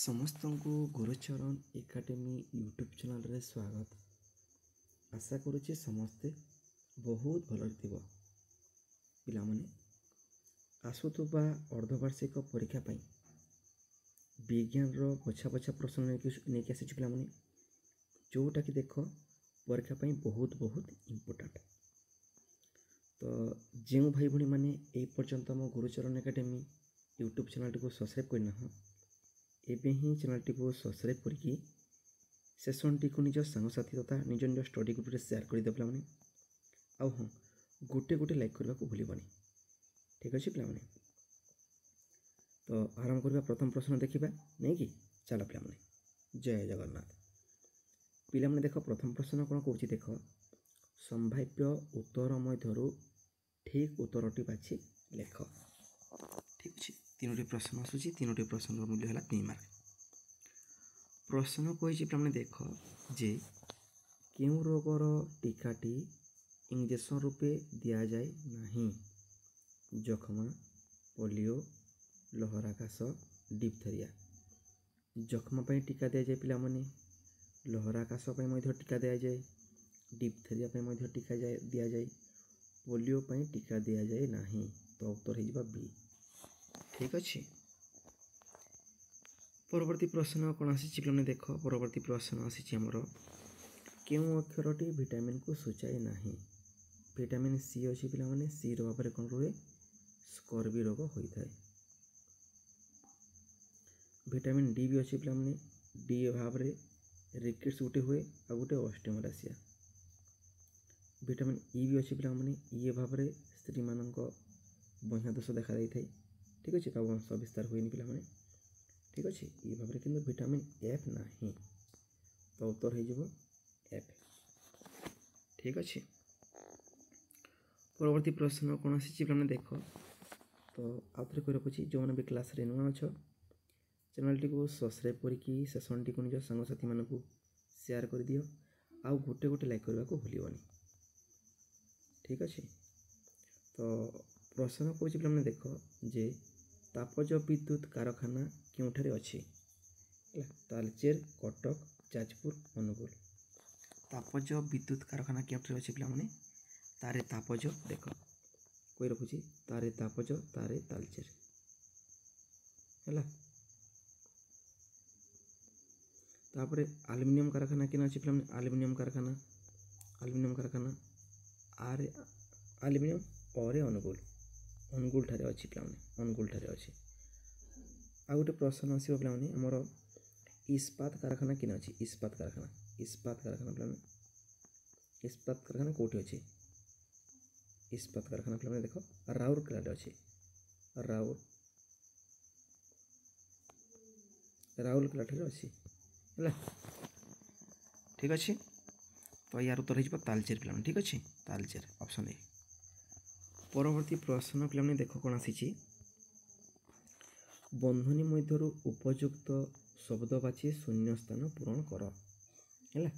समस्त को Gurucharan academy YouTube channel रे स्वागत। आशा करुच्चे समस्ते बहुत भल पिला माने आसुवा अर्धवार्षिक परीक्षा पाई विज्ञान बछा बछा प्रश्न नहीं आसी पिला माने जोटा कि देख परीक्षा पाई बहुत बहुत इम्पोर्टाट। तो जो भाई भाई मैंने यही पर्यंत मो गुरुचरण एकाडेमी यूट्यूब चैनल टी को सब्सक्राइब करना एवं ही चैनल टी को सब्सक्राइब करके सेसन टी को निज सांगसाथी तथा निज निज स्टडी ग्रुप रे शेयर कर दिया पे आउ हाँ गोटे गोटे लाइक करने को भूलबनी। ठीक अच्छे पे तो आरंभ करवा प्रथम प्रश्न देखा नहीं कि चल पे जय जगन्नाथ पिला देख प्रथम प्रश्न कौन कौन देख संभाव्य उत्तर मध्य ठीक उत्तरटी बाछि लेख। ठीक अच्छे तीनो प्रश्न आसूँ तीनो प्रश्न मूल्य है 3 मार्क। प्रश्न कही पे देख जे क्यों रोगर टीकाटी इंजेक्शन रूपे दि जाए नहीं जखमा पोलियो लहराकाश डिप्थेरिया। जखमा पाई टीका दि जाए पिला माने लहराकाश टीका दि जाए डिप्थेरिया टीका दि जाए पोलियो पाई टीका दि जाए नहीं। तो उत्तर हो बी। ठीक अच्छे परवर्ती प्रश्न कौन आसी पे देख परवर्ती प्रश्न आसी आमर क्यों अक्षरटी विटामिन को सूचाए नहीं। विटामिन सी अच्छी पिला माने सी रभाव में कौन रुए स्कर्वी रोग होता है। विटामिन डी भी अच्छी पिला माने डी अभाव में रिकेट्स गोटे हुए आ गोटे ऑस्टियोमालासिया। विटामिन ई भी अच्छी पिला माने ई अभाव में स्त्री मानक बंधा दोष देखा दी था। ठीक अच्छे वंश विस्तार हुए पिला माने। ठीक अच्छे ये भाव में कि विटामिन एफ नहीं। तो उत्तर हो एफ। ठीक अच्छे परवर्ती प्रश्न कौन आसी पे देख तो आउे कही रखुच्छी जो मैंने भी क्लास रे नुआ अच्छ चैनल टी को सब्सक्राइब करके सेसन टी को निज सांगसाथी मानक शेयर कर दियो आउ गोटे गोटे लाइक करने को भूलबनी। ठीक अच्छे तो प्रश्न कौन पे देख जे तापज विद्युत कारखाना क्योंठारे अच्छी तालचेर कटक जाजपुर अनुगुल। तापज विद्युत कारखाना क्योंठारे अच्छी पे तारे तापज देख कोई रखुची तारे तापज तारे तालचेर है। तापर आलुमिनियम कारखाना कि अच्छी पे आलुमिनियम कारखाना आर आलुमिनियम और अनुगुल अनुगुल ठारे अच्छी पे अनुगुल ठारे अच्छी। आ गोटे प्रश्न आसो पे आमर इस्पात कारखाना कि अच्छी इस्पात कारखाना पे इस्पात कारखाना कौटी अच्छी इस्पात कारखाना पे देख राउरकेला अच्छी राउरकेला ठारे अच्छी है। ठीक अच्छे तो यार उत्तर हो तालचेर पे। ठीक अच्छे तालचेर ऑप्शन ए। परवर्ती प्रश्न पे देख कौन आसी बंधनी मध्य उपयुक्त शब्द बाछी शून्य स्थान पूरण कर है।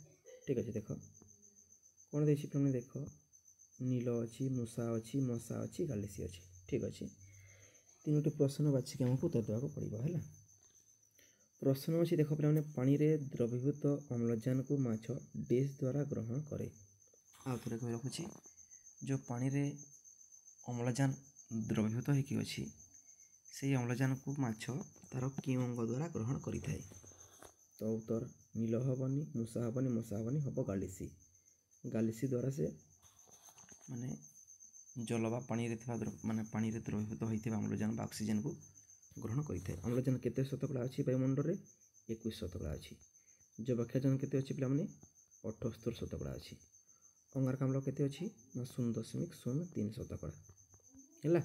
ठीक अच्छे देख कौन देखिए पे देख नील अच्छी मूषा अच्छी मशा अच्छी गालिसी अच्छी। ठीक अच्छे तीनो प्रश्न बाछिक आमको उत्तर देवा पड़ो है। प्रश्न अच्छी देख पे पानी रे द्रवीभूत अम्लजान को माछ डिश द्वारा ग्रहण करे। आउे कही रखुच्छी जो पानी रे अम्लजान द्रवीभूत होगी अच्छी से अम्लजान को माछ तार क्यों अंग द्वारा ग्रहण करें। तो उत्तर नील हेनी मूषा हेनी मशा हेनी हम गालिसी गालिसी द्वारा से माने जल बा पानी माने पानी रे द्रवीभूत होता अम्लजान बा ऑक्सीजन को ग्रहण करें। अम्लजान केते शतकड़ा अच्छी वायुमंडल में 21 शतकड़ा अच्छी। जबाख्यजन केते अच्छी पे 78 शतकड़ा अच्छी। अंगारकाम्ल केते अच्छी 0.03 शतकड़ा है।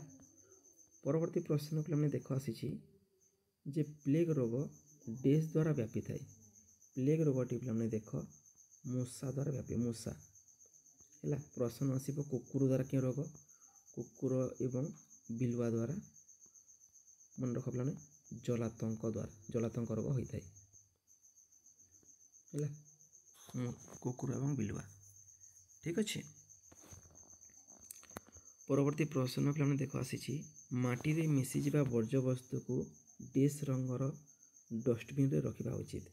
परवर्ती प्रश्न पे देख आसी जे प्लेग रोग डेस द्वारा व्यापी थाए। प्लेग रोगटी पे देख मूषा द्वारा व्यापी मूषा है। प्रश्न आसब कुकुर द्वारा क्यों रोग कुकुर एवं बिलुआ द्वारा मन रख पे जलातंक द्वारा जलातंक रोग होता है कुकुर एवं बिलुआ। ठीक अच्छे परवर्ती प्रश्न पे देख आसी माटी रे मिसी जिबा वर्ज्य वस्तु को डेस रंगर डस्टबिन रे रखा उचित।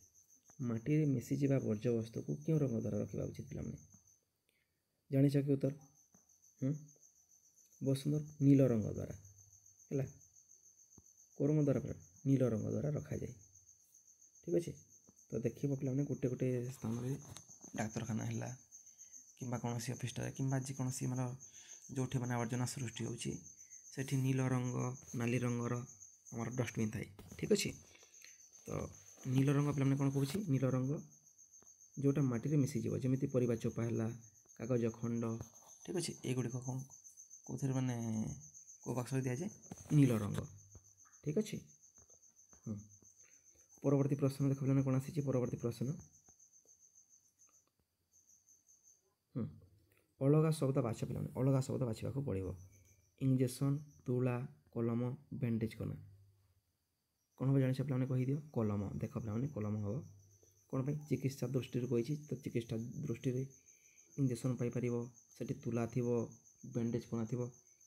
माटी रे मिशीजा वर्ज्यवस्तु को क्यों रंग द्वारा रखा उचित पे जाच कि उत्तर बहुत सुंदर नील रंग द्वारा है कौ रंग द्वारा नील रंग द्वारा रखा जाए ठीक अच्छे। तो देखिए पे गोटे गोटे स्थान में डाक्तखाना है कि कौन अफिस कि जेकोसी मतलब जो मैंने आवर्जना सृष्टि होती नील रंग नाली रंगर आम डस्टबिन थाए ठीक अच्छे। तो नील रंग पे कौन कौन नील रंग जोटा माटी मिशीज जमी परिवा चोपा है कागज खंड ठीक अच्छे युड़िक कौन कौन मैंने कौ बाक्स दि जाए नील रंग ठीक अच्छे। परवर्ती प्रश्न देख पे कौन आसी परवर्ती प्रश्न अलग शब्द बाछ पे अलग शब्द बाछा पड़ो इंजेक्शन तुला कलम बैंडेज कना कौन हम जानी पे कहीदि कलम देख पे कलम हम कौन पर चिकित्सा दृष्टि कही तो चिकित्सा दृष्टि इंजेक्शन पाइपर से तुला थी बैंडेज कना थी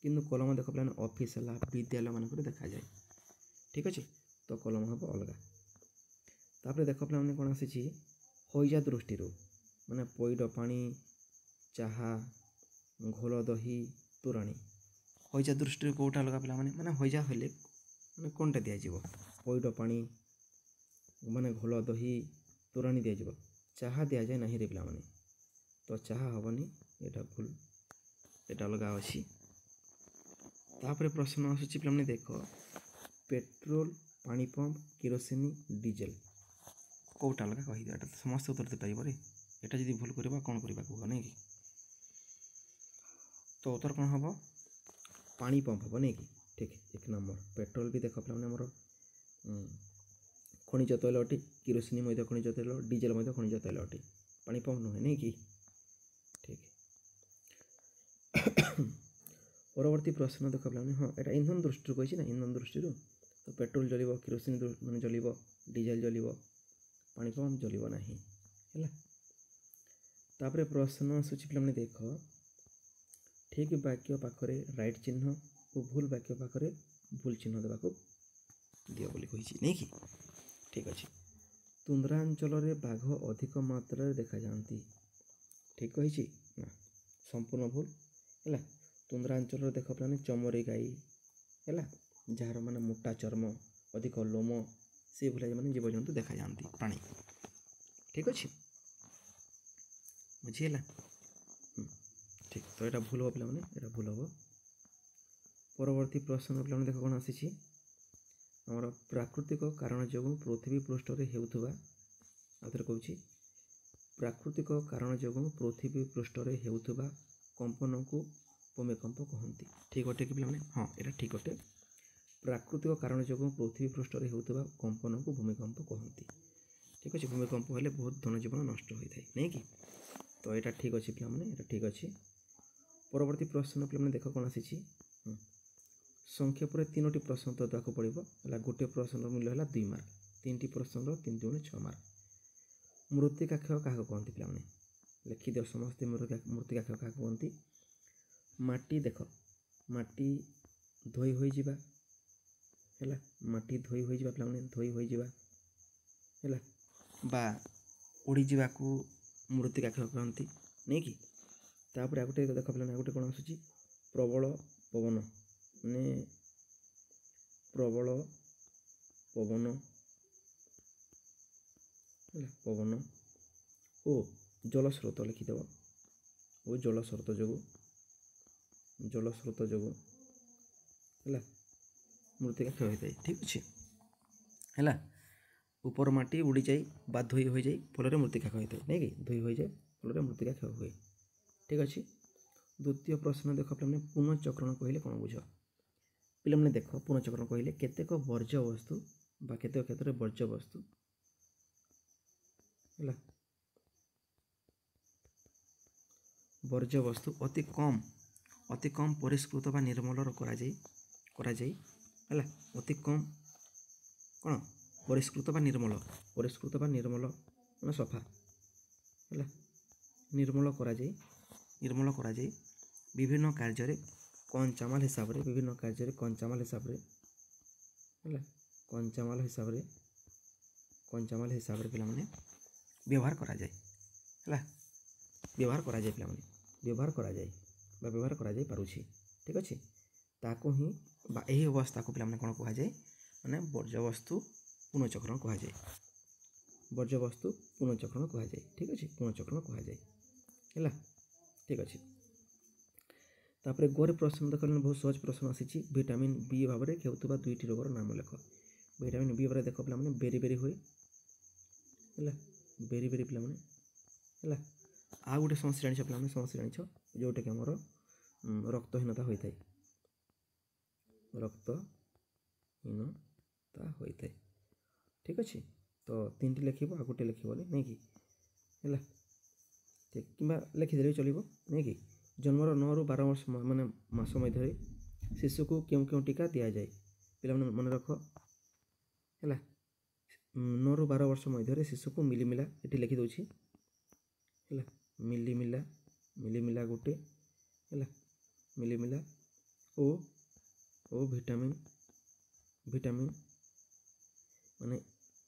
कि कलम देख पे ऑफिस है विद्यालय मानक देखा जाए ठीक अच्छे। तो कलम हम अलग तापर देख पे कौन आसी हईजा दृष्टि माने पैड पानी चाहा घोल दही तोराणी हईजा दृष्टि कौटा अलग पे मैंने हईजा हेले मैंने कौनटा दिज्व पैड पानी माने घोल दही तोराणी दिज्व चाहा दि जाए ना रे पे तो चाहा हेनी यहाँ भूल यहाँ अलग अच्छी। तापर प्रश्न आसूँ पे देख पेट्रोल पानी पंप किरोसिन डीजेल कौटा अलग कहीदे तो समस्त उत्तर दे पारे यहाँ जब भूल करवा कौन करवा कह नहीं कि तो उत्तर कौन हम पानी पंप हम नहीं कि ठीक एक नंबर। पेट्रोल भी देख पे आमर खनिज तैल अटे किरोसिन खनिज तैल डीजेल खनिज तैल अटे पानी पंप नुहे नहीं कि ठीक। परवर्ती प्रश्न देख पे हाँ यहाँ इंधन दृष्टि कही ना इंधन दृष्टि तो पेट्रोल जलिब किरोसिन मैंने जलिब डीजेल जलिब पानी पंप जलिब ना है। तापर प्रश्न आसूँ पे देख ठीक वाक्य पाखरे राइट चिन्ह और भूल वाक्य पाखरे भूल चिन्ह देवा दियो बोली कही नहीं कि ठीक अच्छे। तुंद्रांचल बाघ अधिक मात्रा देखा जाती ठीक कही ना संपूर्ण भूल है। तुंद्रांचल देख पे चमरी गाई है जार मान मोटा चर्म अधिक लोम से भूल मैंने जीवजंतु देखा जाती प्राणी ठीक अच्छे बुझीगला ठीक। तो यहाँ भूल हम पे भूल हम। परवर्ती प्रश्न पे देख कौन आसी आमर प्राकृतिक कारण जो पृथ्वी पृष्ठ होता आउे कौच प्राकृतिक कारण जो पृथ्वी पृष्ठ होता कंपन को भूमिकंप कहती ठीक अटे कि पे हाँ यहाँ ठीक अटे प्राकृतिक कारण जो पृथ्वी पृष्ठ होता कंपन को भूमिकंप कहती ठीक अच्छे। भूमिकंप हेल्ले बहुत धनजीवन नष्ट होता है नहीं कि तो यहाँ ठीक अच्छे पे यहाँ ठीक अच्छे। परवर्ती प्रश्न पे देख कौन आसी संक्षेप 3टी प्रश्न तो देवाक पड़ो है गोटे प्रश्न मूल्य है 2 मार्क 3टी प्रश्न 3 × 6 मार्क। मृत्तिकाक्षय क्या कहते पे लिखिद समस्ते मृत्तिकाक्षय क्या कहती माटी देख माटी धोई हो जावा है माटी धोई हो जावा पे धोई हो जावा है बा उड़ी जावाकू मृत्तिकाक्षय कहती नहीं कि तापर आ गोटे देख पे गोटे कौन आसूँ प्रबल पवन माने प्रबल पवन पवन ओ जलस्रोत लिखिदेव ओ जलस्रोत जो है मृत्तिका क्षय होता है ठीक अच्छे है ऊपर माटी उड़ी जाए बा धोई हो जाए फल मृत्तिका क्षय होता है नहीं कि धोई हो जाए फल मृत्तिका क्षय हुए ठीक अच्छे। द्वितीय प्रश्न देख पे पुनःचक्रण कहले कौन बुझ पे देख पुनःचक्रण कहले केतेक वर्ज्य वस्तु बा केतेक क्षेत्र में वर्ज्य वस्तु है वर्ज्य वस्तु अति कम परिष्कृत बा निर्मल करा जाए है अति कम कौन परिष्कृत बा निर्मल मैं सफा है निर्मल करा जाए विभिन्न कार्य कंचामाल हिसाब से विभिन्न कार्य कंचामाल हिसाब से है कंचामाल हिसाब से कंचामाल हिसाब से पे व्यवहार करा जाए है व्यवहार करा जाए पे व्यवहार करा जाए व्यवहार करा जाए पारुछि ठीक अच्छे ताको ही यही अवस्था को पे कौन कह जाए माने वर्ज्यवस्तु पुनःचक्रण कह जाए वर्ज्यवस्तु पुनःचक्रण कह जाए ठीक अच्छे पुनःचक्रण कह जाए है ठीक अच्छे तापर गोरे प्रश्न देख बहुत सहज प्रश्न आसी विटामिन बी भाव में हेउथुबा दुईटी रोगर नाम लेख विटामिन बी भाव देख पे बेरी बेरी हुए है बेरी बेरी पे है आ गोटे समस्या जान पे समस्या जान जोटा कि आमर रक्तहीनता होता है रक्तहीनता होता है ठीक अच्छे तो 3टी लिख आ गोटे लिखनी नहीं कि है ठीक कि लिखिदे चलो नहीं कि जन्मर 9 ରୁ 12 वर्ष माने मास मध्य शिशु को क्यों क्यों टीका दि जाए पे मन रख है 9 ରୁ 12 वर्ष मध्य शिशु को मिलीमिला ये लिखिदे है मिलीमिला मिलीमिला गोटे है मिलीमिला ओ विटामिन विटामिन माने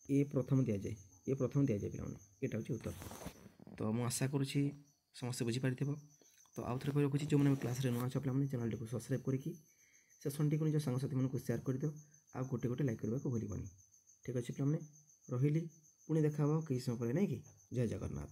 ये प्रथम दि जाए पे यहाँ उत्तर तो मुझे आशा करुँची समस्ते बुझीपार तो आउ थे कही रखुच्छी जो मैंने क्लास नुआ अच्छे पे चैनल को सब्सक्राइब करके सेसन टी निज सांगसाथी मानक सेयार कर दियो आ गोटे गोटे लाइक करने को भूलबनी ठीक अच्छे पे रही पुणी देखा किसी समय पर नहीं कि जय जगन्नाथ।